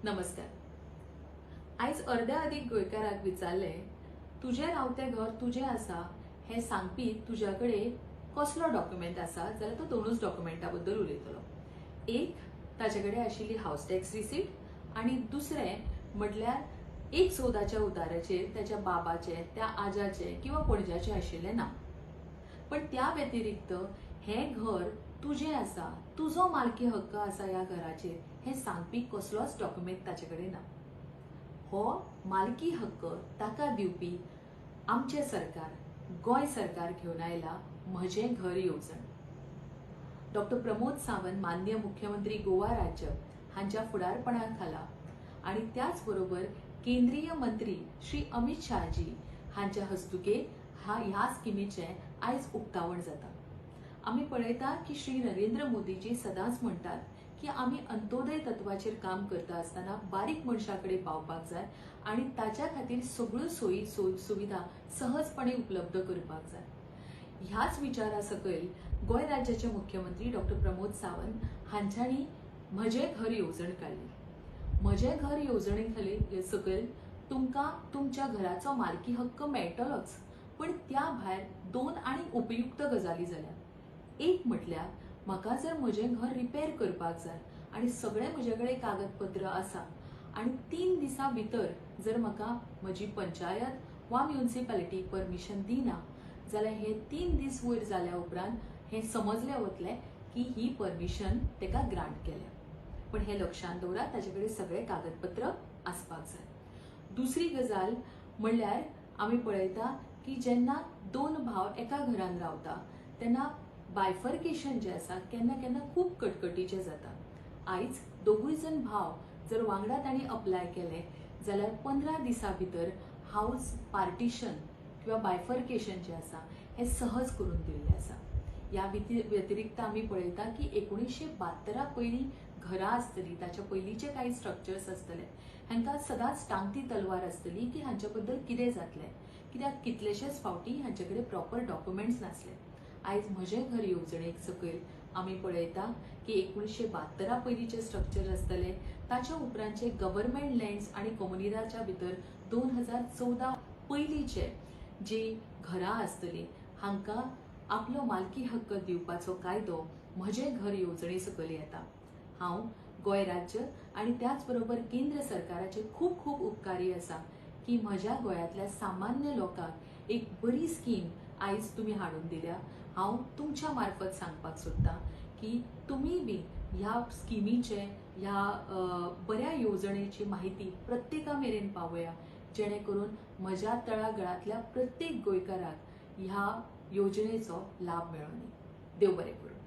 नमस्कार. आयज अर्ध्या अदीक गोंयकारांक विचारले तुझे रावते घर तुझे आसा हे सांगपी तुझ्याकडे कसलो डॉक्युमेंट आसा जाल्यार तो दोनूच डॉक्युमेंटा बद्दल उलयतलो. एक ताचेकडे आशिल्ली हाऊस टॅक्स रिसीट आणि दुसरे म्हटल्यार एक सौदाच्या उताराचेर त्याच्या बाबाचे त्या आजाचे किंवा पणजाचे आशिल्ले नांव. पण त्या व्यतिरिक्त हे घर तुझे आसा, तुझो मालकी हक्क आसा ह्या घराचेर हे सांगपी कसलोच डॉक्युमेंट ताचेकडे ना. हो मालकी हक्क ताका दिवपी आमचे सरकार, गोंय सरकार घेवन आयला म्हजे घर येवजण. डॉक्टर प्रमोद सावंत माननीय मुख्यमंत्री गोवा राज्य हांच्या फुडारपणाखाला आणि त्याच बरोबर केंद्रीय मंत्री श्री अमित शाहजी हांच्या हस्तुके ह्या स्किमीचे आयज उक्तावण जाता. आम्ही पळयता की श्री नरेंद्र मोदीजी सदांच म्हणतात की आम्ही अंत्योदय तत्वाचेर काम करता आसतना बारीक मनशाकडे पावपाक जाय आणि ताच्या खातीर सगळ्यो सोयी सुविधा सहजपणे उपलब्ध करपाक जाय. ह्याच विचारा सकयल गोंय राज्याचे मुख्यमंत्री डॉक्टर प्रमोद सावंत हांच्यांनी म्हजे घर येवजण काडली. म्हजे घर येवजणे खाली सकयल तुमकां तुमच्या घराचो मालकी हक्क मेळटलोच, पण त्या भायर दोन आनी उपयुक्त गजाली जाल्या. एक म्हटल्यार म्हाका जर म्हजें घर रिपेर करपाक जाय आणि सगळे म्हजेकडे कागदपत्र आसा आणि 3 दिसां भितर जर म्हाका म्हजी पंचायत वा म्युनिसिपालिटी परमिशन दिना जाल्यार हे 3 दीस वयर जाल्या उपरांत हे समजले वतले की ही परमिशन तेका ग्रांट केल्या. पण हे लक्षात दवरा, ताचेकडे सगळे कागदपत्र आसपाक जाय. दुसरी गजाल म्हणल्यार आमी पळयता की जेन्ना 2 भाव एका घरान रावता तेन्ना बायफर्केशन जे आसा केन्ना केन्ना खूप कटकटीचे जाता. आयज दोगूय जण भाव जर वांगडा तांणी अप्लाय केले जाल्यार 15 दिसां भितर हाऊस पार्टिशन किंवा बायफर्केशन जे आसा हे सहज करून दिल्ले आसा. या व्यतिरिक्त आमी पळयता की 1972 पयलीं घरां आसतली, ताच्या पयलींचे काही स्ट्रक्चर्स आसतले, हांकां सदांच टांगती तलवार आसतली की हांच्या बद्दल कितें जातलें, कित्याक कितलेशेच फावटी हांचे कडेन प्रॉपर डॉक्युमेंट्स नासले. आयज म्हजे घर येवजणेक सकयल आमी पळयता की 1972 पयलींचे स्ट्रक्चर आसतले, ताच्या उपरांतचे गव्हर्नमेंट लँड्स आणि कम्युनिदाच्या भितर 2014 पयलींचे जी घरां आसतली हांकां आपलो मालकी हक्क दिवपाचो कायदो म्हजे घर येवजणे सकयल येता. हांव गोंय राज्य आणि त्याच बरोबर केंद्र सरकाराचे खूप खूप उपकारी आसा की म्हज्या गोंयांतल्या सामान्य लोकांक एक बरी स्कीम आयज तुम्ही हाडून दिल्या. हांव तुमच्या मार्फत सांगपाक सोदता की तुम्ही बी ह्या स्किमीचे ह्या बऱ्या येवजणेची माहिती प्रत्येका मेरेन पावया, जेणे करून म्हज्या तळागळातल्या प्रत्येक गोंयकाराक ह्या योजनेचो लाभ मेळोनी. देव बरें करूं.